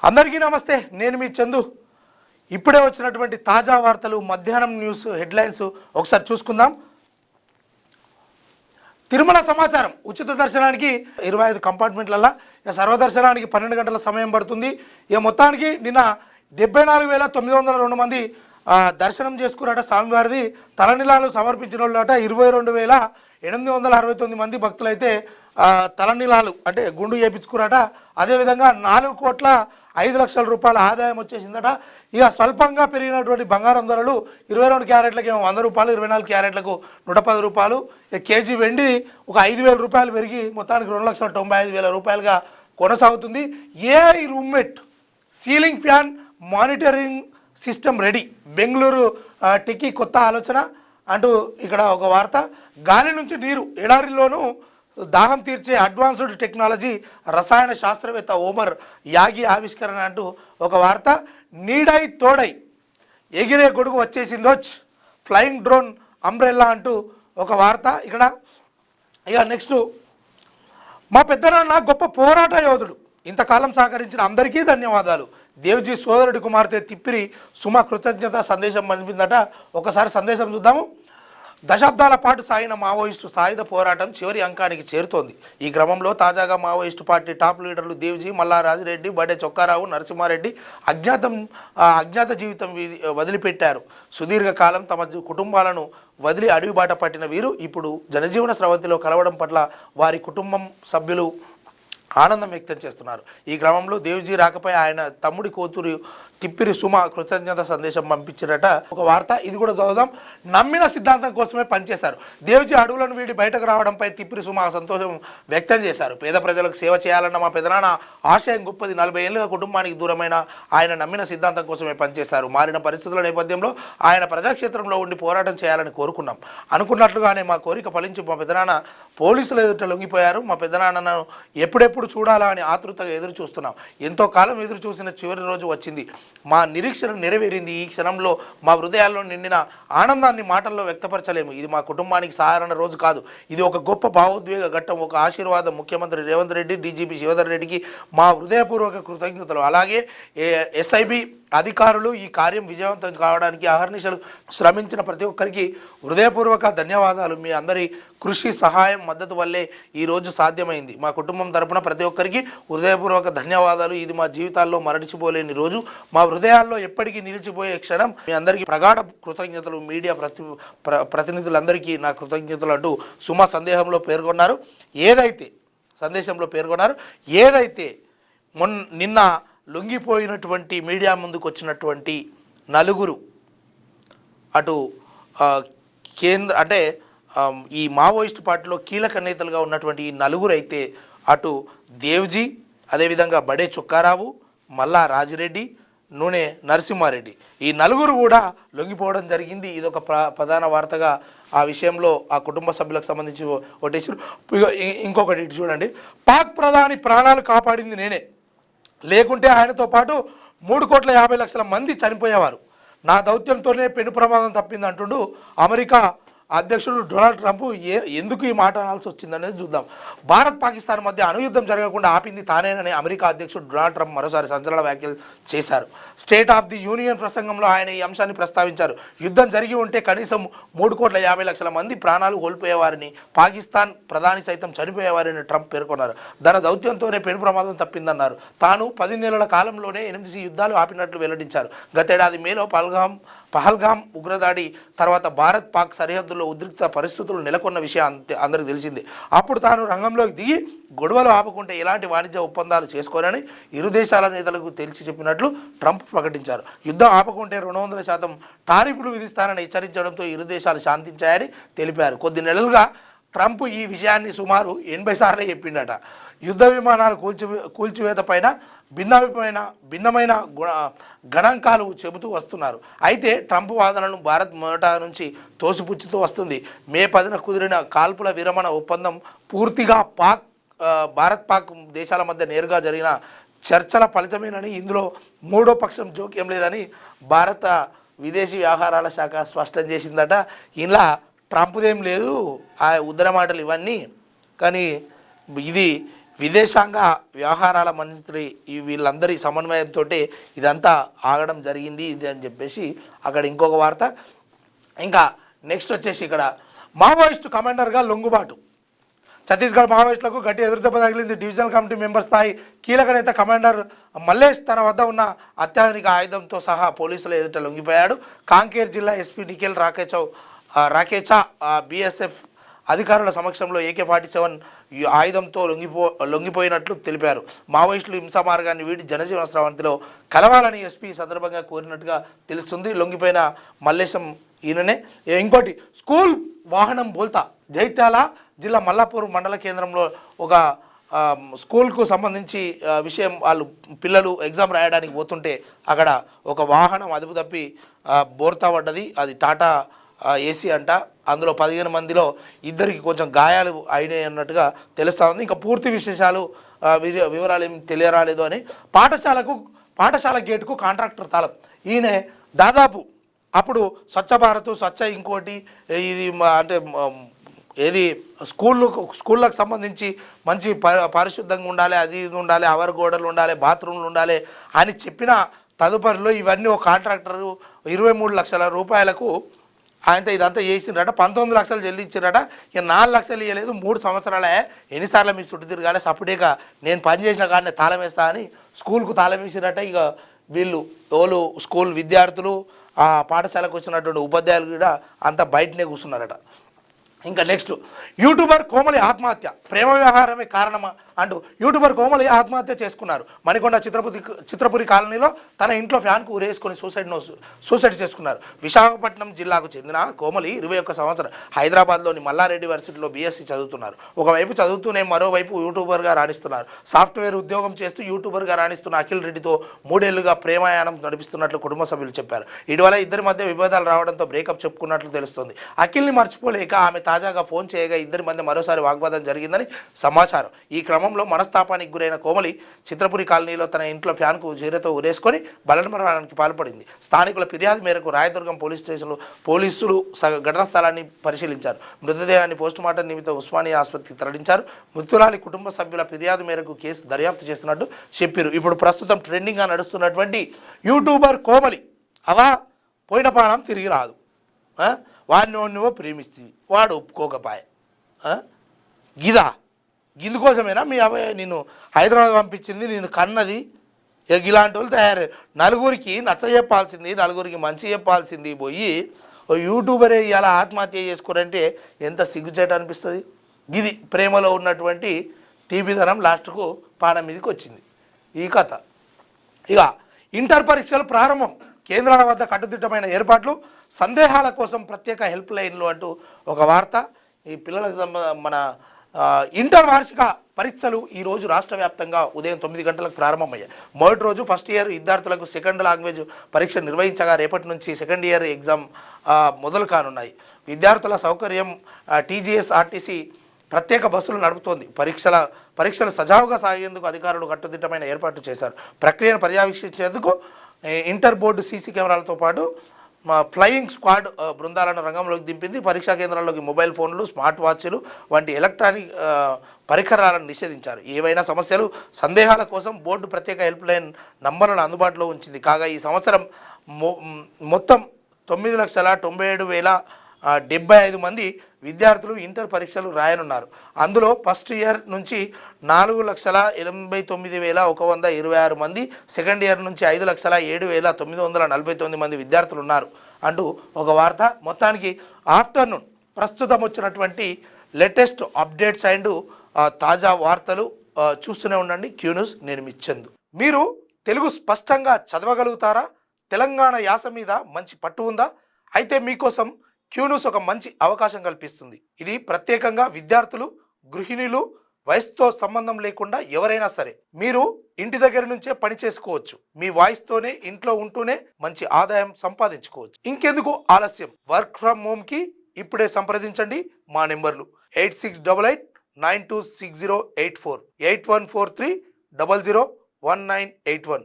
అందరికీ నమస్తే, నేను మీ చందు. ఇప్పుడే వచ్చినటువంటి తాజా వార్తలు, మధ్యాహ్నం న్యూస్ హెడ్లైన్స్ ఒకసారి చూసుకుందాం. తిరుమల సమాచారం. ఉచిత దర్శనానికి 25 కంపార్ట్మెంట్లలో సర్వదర్శనానికి 12 గంటల సమయం పడుతుంది. ఇక మొత్తానికి నిన్న 74,902 మంది దర్శనం చేసుకున్నారట. స్వామివారిది తలనిలాలు సమర్పించిన వాళ్ళట 22,869 మంది భక్తులైతే తలనిలాలు అంటే గుండు చేయించుకున్నారట. అదేవిధంగా 4,05,00,000 రూపాయల ఆదాయం వచ్చేసిందట. ఇక స్వల్పంగా పెరిగినటువంటి బంగారం ధరలు 22 క్యారెట్లకి 100 రూపాయలు, 24 క్యారెట్లకు 110 రూపాయలు. కేజీ వెండి ఒక 5,000 రూపాయలు పెరిగి మొత్తానికి 2,95,000 రూపాయలుగా కొనసాగుతుంది. AI roommate ceiling fan monitoring system ready, Bengaluru techie కొత్త ఆలోచన అంటూ ఇక్కడ ఒక వార్త. గాలి నుంచి నీరు, ఎడారిలోనూ దాహం తీర్చే అడ్వాన్స్డ్ టెక్నాలజీ రసాయన శాస్త్రవేత్త ఓమర్ యాగి ఆవిష్కరణ అంటూ ఒక వార్త. నీడై తోడై ఎగిరే గొడుగు వచ్చేసిందోచ్, ఫ్లయింగ్ డ్రోన్ అంబ్రెల్లా అంటూ ఒక వార్త ఇక్కడ. ఇక నెక్స్ట్, మా పెద్దనాన్న గొప్ప పోరాట యోధుడు, ఇంతకాలం సహకరించిన అందరికీ ధన్యవాదాలు. దేవ్జీ సోదరుడి కుమార్తె తిప్పిరి సుమ కృతజ్ఞత సందేశం పంపిందట. ఒకసారి సందేశం చూద్దాము. దశాబ్దాల పాటు సాగిన మావోయిస్టు సాయుధ పోరాటం చివరి అంకానికి చేరుతోంది. ఈ క్రమంలో తాజాగా మావోయిస్టు పార్టీ టాప్ లీడర్లు దేవ్జీ, మల్లా రాజిరెడ్డి, బడే చొక్కారావు, నరసింహారెడ్డి అజ్ఞాత జీవితం వదిలిపెట్టారు. సుదీర్ఘకాలం తమ కుటుంబాలను వదిలి అడవిబాట పట్టిన వీరు ఇప్పుడు జనజీవన స్రవంతిలో కలవడం పట్ల వారి కుటుంబం సభ్యులు ఆనందం వ్యక్తం చేస్తున్నారు. ఈ క్రమంలో దేవ్జీ రాకపై ఆయన తమ్ముడి కూతురు తిప్పిరి సుమ కృతజ్ఞత సందేశం పంపించారట. ఒక వార్త, ఇది కూడా చదువుదాం. నమ్మిన సిద్ధాంతం కోసమే పనిచేశారు. దేవ్జీ అడవులను వీడి బయటకు రావడంపై తిప్పిరి సుమ సంతోషం వ్యక్తం చేశారు. పేద ప్రజలకు సేవ చేయాలన్న మా పెదనాన్న ఆశయం గొప్పది. 40 ఏళ్ళుగా కుటుంబానికి దూరమైన ఆయన నమ్మిన సిద్ధాంతం కోసమే పనిచేశారు. మారిన పరిస్థితుల నేపథ్యంలో ఆయన ప్రజాక్షేత్రంలో ఉండి పోరాటం చేయాలని కోరుకున్నాం. అనుకున్నట్లుగానే మా కోరిక ఫలించి మా పెదనాన్న పోలీసులు ఎదుట లొంగిపోయారు. మా పెదనాన్నను ఎప్పుడెప్పుడు చూడాలా అని ఆతృతగా ఎదురు చూస్తున్నాం. ఎంతో కాలం ఎదురు చూసిన చివరి రోజు వచ్చింది. మా నిరీక్షణ నెరవేరింది. ఈ క్షణంలో మా హృదయాల్లో నిండిన ఆనందాన్ని మాటల్లో వ్యక్తపరచలేము. ఇది మా కుటుంబానికి సాధారణ రోజు కాదు, ఇది ఒక గొప్ప భావోద్వేగ ఘట్టం, ఒక ఆశీర్వాదం. ముఖ్యమంత్రి రేవంత్ రెడ్డి, డీజీపీ శివధర్ రెడ్డికి మా హృదయపూర్వక కృతజ్ఞతలు. అలాగే ఎస్ఐబి అధికారులు ఈ కార్యం విజయవంతం కావడానికి అహర్నిశలు శ్రమించిన ప్రతి ఒక్కరికి హృదయపూర్వక ధన్యవాదాలు. మీ అందరి కృషి, సహాయం, మద్దతు వల్లే ఈరోజు సాధ్యమైంది. మా కుటుంబం తరపున ప్రతి ఒక్కరికి హృదయపూర్వక ధన్యవాదాలు. ఇది మా జీవితాల్లో మరచిపోలేని రోజు, మా హృదయాల్లో ఎప్పటికీ నిలిచిపోయే క్షణం. మీ అందరికీ ప్రగాఢ కృతజ్ఞతలు. మీడియా ప్రతినిధులందరికీ నా కృతజ్ఞతలు అంటూ సుమ సందేశంలో పేర్కొన్నారు. ఏదైతే నిన్న లొంగిపోయినటువంటి మీడియా ముందుకు వచ్చినటువంటి నలుగురు, అటు కేంద్ర అంటే ఈ మావోయిస్టు పార్టీలో కీలక నేతలుగా ఉన్నటువంటి ఈ నలుగురు అయితే, అటు దేవ్జీ, అదేవిధంగా బడే చొక్కారావు, మల్లా రాజిరెడ్డి, నూనె నరసింహారెడ్డి, ఈ నలుగురు కూడా లొంగిపోవడం జరిగింది. ఇదొక ప్రధాన వార్తగా ఆ విషయంలో ఆ కుటుంబ సభ్యులకు సంబంధించి ఒకటేసారు. ఇంకొకటి చూడండి, పాక్ ప్రధాని ప్రాణాలు కాపాడింది నేనే, లేకుంటే ఆయనతో పాటు 3,50,00,000 మంది చనిపోయేవారు. నా దౌత్యంతోనే పెను ప్రమాదం తప్పింది అంటుండు అమెరికా అధ్యక్షుడు డొనాల్డ్ ట్రంప్. ఎందుకు ఈ మాట అనాల్సి వచ్చిందనేది చూద్దాం. భారత్ పాకిస్తాన్ మధ్య అణుయుద్ధం జరగకుండా ఆపింది తానేనని అమెరికా అధ్యక్షుడు డొనాల్డ్ ట్రంప్ మరోసారి సంచలన వ్యాఖ్యలు చేశారు. స్టేట్ ఆఫ్ ది యూనియన్ ప్రసంగంలో ఆయన ఈ అంశాన్ని ప్రస్తావించారు. యుద్ధం జరిగి ఉంటే కనీసం 3,50,00,000 మంది ప్రాణాలు కోల్పోయేవారని, పాకిస్తాన్ ప్రధాని సైతం చనిపోయేవారని ట్రంప్ పేర్కొన్నారు. తన దౌత్యంతోనే పెను ప్రమాదం తప్పిందన్నారు. తాను 10 నెలల కాలంలోనే 8 యుద్ధాలు ఆపినట్లు వెల్లడించారు. గతేడాది మేలో పహల్గామ్ ఉగ్రదాడి తర్వాత భారత్ పాక్ సరిహద్దుల్లో ఉద్రిక్త పరిస్థితులు నెలకొన్న విషయం అందరికీ తెలిసిందే. అప్పుడు తాను రంగంలోకి దిగి గొడవలు ఆపకుంటే ఎలాంటి వాణిజ్య ఒప్పందాలు చేసుకోరని ఇరు దేశాల నేతలకు తెలిసి చెప్పినట్లు ట్రంప్ ప్రకటించారు. యుద్ధం ఆపకుంటే 200% టారిఫ్లు విధిస్తానని హెచ్చరించడంతో ఇరు దేశాలు శాంతించాయని తెలిపారు. కొద్ది నెలలుగా ట్రంప్ ఈ విషయాన్ని సుమారు 80 సార్లు చెప్పిండట. యుద్ధ విమానాల కూల్చివేత పైన భిన్నమైన గణాంకాలు చెబుతూ వస్తున్నారు. అయితే ట్రంప్ వాదనను భారత్ మొదట నుంచి తోసిపుచ్చుతూ వస్తుంది. మే 10న కుదిరిన కాల్పుల విరమణ ఒప్పందం పూర్తిగా భారత్ పాక్ దేశాల మధ్య నేరుగా జరిగిన చర్చల ఫలితమేనని, ఇందులో మూడో పక్షం జోక్యం లేదని భారత విదేశీ వ్యవహారాల శాఖ స్పష్టం చేసిందట. ఇలా ట్రంప్దేం లేదు, ఆ ఉద్దర మాటలు ఇవన్నీ, కానీ ఇది విదేశాంగ వ్యవహారాల మంత్రి వీళ్ళందరి సమన్వయంతో ఇదంతా ఆగడం జరిగింది ఇది అని చెప్పేసి అక్కడ ఇంకొక వార్త. ఇంకా నెక్స్ట్ వచ్చేసి ఇక్కడ మావోయిస్టు కమాండర్గా లొంగుబాటు. ఛత్తీస్గఢ్ మావోయిస్టులకు గట్టి ఎదురుదెబ్బ తగిలింది. డివిజనల్ కమిటీ మెంబర్ స్థాయి కీలక నేత కమాండర్ మల్లేష్ తన వద్ద ఉన్న అత్యాధునిక ఆయుధంతో సహా పోలీసుల ఎదుట లొంగిపోయాడు. కాంకేర్ జిల్లా ఎస్పీ నిఖిల్ రాకేచా బీఎస్ఎఫ్ అధికారుల సమక్షంలో AK-47 ఆయుధంతో లొంగిపోయినట్లు తెలిపారు. మావోయిస్టులు హింసా మార్గాన్ని వీడి జనజీవన స్రవంతిలో కలవాలని ఎస్పీ సందర్భంగా కోరినట్టుగా తెలుస్తుంది. లొంగిపోయిన మల్లేశం ఈయననే. ఇంకోటి స్కూల్ వాహనం బోల్తా జైత్యాల జిల్లా మల్లాపూర్ మండల కేంద్రంలో ఒక స్కూల్కు సంబంధించి విషయం వాళ్ళు పిల్లలు ఎగ్జామ్ రాయడానికి పోతుంటే అక్కడ ఒక వాహనం అదుపు తప్పి బోర్తా పడ్డది. అది టాటా ఏసీ అంట. అందులో 15 మందిలో ఇద్దరికి కొంచెం గాయాలు అయినాయి అన్నట్టుగా తెలుస్తూ ఉంది. ఇంకా పూర్తి విశేషాలు వివరాలు ఏం తెలియరాలేదు అని. పాఠశాల గేటుకు కాంట్రాక్టర్ తాళం. ఈయన దాదాపు అప్పుడు స్వచ్ఛ భారత్ స్వచ్ఛ ఇంకోటి ఇది అంటే ఏది స్కూళ్ళకు సంబంధించి మంచి పారిశుద్ధంగా ఉండాలి, అది ఇది ఉండాలి, అవర్ గోడలు ఉండాలి, బాత్రూమ్లు ఉండాలి అని చెప్పిన తదుపరిలో ఇవన్నీ ఒక కాంట్రాక్టరు 23 లక్షల రూపాయలకు ఆయనతో ఇదంతా చేసిండ్రట. 19 లక్షలు చెల్లించారట. ఇక 4 లక్షలు ఇవ్వలేదు. 3 సంవత్సరాలే. ఎన్నిసార్లు మీ చుట్టూ తిరగాలి, సపరేట్గా నేను పనిచేసిన కానీ తాళం వేస్తా అని స్కూల్కు తాళం వేసిరట. ఇక వీళ్ళు ఎవరు స్కూల్ విద్యార్థులు ఆ పాఠశాలకు వచ్చినటువంటి ఉపాధ్యాయులు కూడా అంతా బయటనే కూర్చున్నారట. ఇంకా నెక్స్ట్ యూట్యూబర్ కోమలి ఆత్మహత్య. ప్రేమ వ్యవహారమే కారణమా అంటూ యూట్యూబర్ కోమలి ఆత్మహత్య చేసుకున్నారు. మణికొండ చిత్రపురి కాలనీలో తన ఇంట్లో ఫ్యాన్కు ఉరేసుకొని సూసైడ్ చేసుకున్నారు. విశాఖపట్నం జిల్లాకు చెందిన కోమలి 21 సంవత్సరం హైదరాబాద్లోని మల్లారెడ్డి యూనివర్సిటీలో BSc చదువుతున్నారు. ఒకవైపు చదువుతూనే మరోవైపు యూట్యూబర్గా రాణిస్తున్నారు. సాఫ్ట్వేర్ ఉద్యోగం చేస్తూ యూట్యూబర్గా రాణిస్తున్న అఖిల్ రెడ్డితో 3 ఏళ్లుగా ప్రేమాయాణం నడిపిస్తున్నట్లు కుటుంబ సభ్యులు చెప్పారు. ఇటీవల ఇద్దరి మధ్య విభేదాలు రావడంతో బ్రేకప్ చెప్పుకున్నట్లు తెలుస్తోంది. అఖిల్ని మర్చిపోలేక ఆమె తాజాగా ఫోన్ చేయగా ఇద్దరి మధ్య మరోసారి వాగ్వాదం జరిగిందని సమాచారం. ఈ క్రమంలో మనస్తాపానికి గురైన కోమలి చిత్రపురి కాలనీలో తన ఇంట్లో ఫ్యాన్కు జీరతో ఉరేసుకొని బలమరణానికి పాల్పడింది. స్థానికుల ఫిర్యాదు మేరకు రాయదుర్గం పోలీస్ స్టేషన్లో పోలీసులు ఘటనా స్థలాన్ని పరిశీలించారు. మృతదేహాన్ని పోస్టుమార్టం నిమిత్తం ఉస్మానియా ఆసుపత్రికి తరలించారు. మృతురాలి కుటుంబ సభ్యుల ఫిర్యాదు మేరకు కేసు దర్యాప్తు చేస్తున్నట్టు చెప్పారు. ఇప్పుడు ప్రస్తుతం ట్రెండింగ్గా నడుస్తున్నటువంటి యూట్యూబర్ కోమలి అవా పోయిన ప్రాణం తిరిగి రాదు. వాడిని నువ్వు ప్రేమిస్తుంది, వాడు ఒప్పుకోకపాయ గిదా గిందుకోసమేనా మీ అబ్బాయి నిన్ను హైదరాబాద్ పంపించింది, నేను కన్నది. ఇక ఇలాంటి వాళ్ళు తయారు నలుగురికి నచ్చ చెప్పాల్సింది, నలుగురికి మంచి చెప్పాల్సింది పోయి యూట్యూబరే ఇలా ఆత్మహత్య చేసుకోరంటే ఎంత సిగ్గుచేట అనిపిస్తుంది. ఇది ప్రేమలో ఉన్నటువంటి తీపిదనం లాస్ట్కు పానం మీదకి వచ్చింది ఈ కథ. ఇక ఇంటర్ పరీక్షలు ప్రారంభం. కేంద్రాల వద్ద కట్టుదిట్టమైన ఏర్పాట్లు, సందేహాల కోసం ప్రత్యేక హెల్ప్ లైన్లు అంటూ ఒక వార్త. ఈ పిల్లలకు మన ఇంటర్ వార్షిక పరీక్షలు ఈరోజు రాష్ట్ర వ్యాప్తంగా ఉదయం 9 గంటలకు ప్రారంభమయ్యాయి. మొదటి రోజు ఫస్ట్ ఇయర్ విద్యార్థులకు సెకండ్ లాంగ్వేజ్ పరీక్ష నిర్వహించగా రేపటి నుంచి సెకండ్ ఇయర్ ఎగ్జామ్ మొదలు కానున్నాయి. విద్యార్థుల సౌకర్యం TGSRTC ప్రత్యేక బస్సులు నడుపుతోంది. పరీక్షలు సజావుగా సాగేందుకు అధికారులు కట్టుదిట్టమైన ఏర్పాట్లు చేశారు. ప్రక్రియను పర్యవేక్షించేందుకు ఇంటర్ బోర్డు సీసీ కెమెరాలతో పాటు ఫ్లయింగ్ స్క్వాడ్ బృందాలను రంగంలోకి దింపింది. పరీక్షా కేంద్రాల్లోకి మొబైల్ ఫోన్లు, స్మార్ట్ వాచ్లు వంటి ఎలక్ట్రానిక్ పరికరాలను నిషేధించారు. ఏవైనా సమస్యలు, సందేహాల కోసం బోర్డు ప్రత్యేక హెల్ప్ లైన్ నంబర్లను అందుబాటులో ఉంచింది. కాగా ఈ సంవత్సరం మొత్తం 9,97,075 మంది విద్యార్థులు ఇంటర్ పరీక్షలు రాయనున్నారు. అందులో ఫస్ట్ ఇయర్ నుంచి 4,89,126 మంది, సెకండ్ ఇయర్ నుంచి 5,07,949 మంది విద్యార్థులు ఉన్నారు అంటూ ఒక వార్త. మొత్తానికి ఆఫ్టర్నూన్ ప్రస్తుతం వచ్చినటువంటి లేటెస్ట్ అప్డేట్స్ అండ్ తాజా వార్తలు చూస్తూనే ఉండండి క్యూ న్యూస్. నేను మీ చందు. మీరు తెలుగు స్పష్టంగా చదవగలుగుతారా? తెలంగాణ యాస మీద మంచి పట్టు ఉందా? అయితే మీకోసం క్యూ న్యూస్ ఒక మంచి అవకాశం కల్పిస్తుంది. ఇది ప్రత్యేకంగా విద్యార్థులు, గృహిణులు, వయసుతో సంబంధం లేకుండా ఎవరైనా సరే మీరు ఇంటి దగ్గర నుంచే పని చేసుకోవచ్చు. మీ వాయిస్తోనే ఇంట్లో ఉంటూనే మంచి ఆదాయం సంపాదించుకోవచ్చు. ఇంకెందుకు ఆలస్యం? వర్క్ ఫ్రమ్ హోమ్కి ఇప్పుడే సంప్రదించండి. మా నెంబర్లు 8688926084, 8143001981.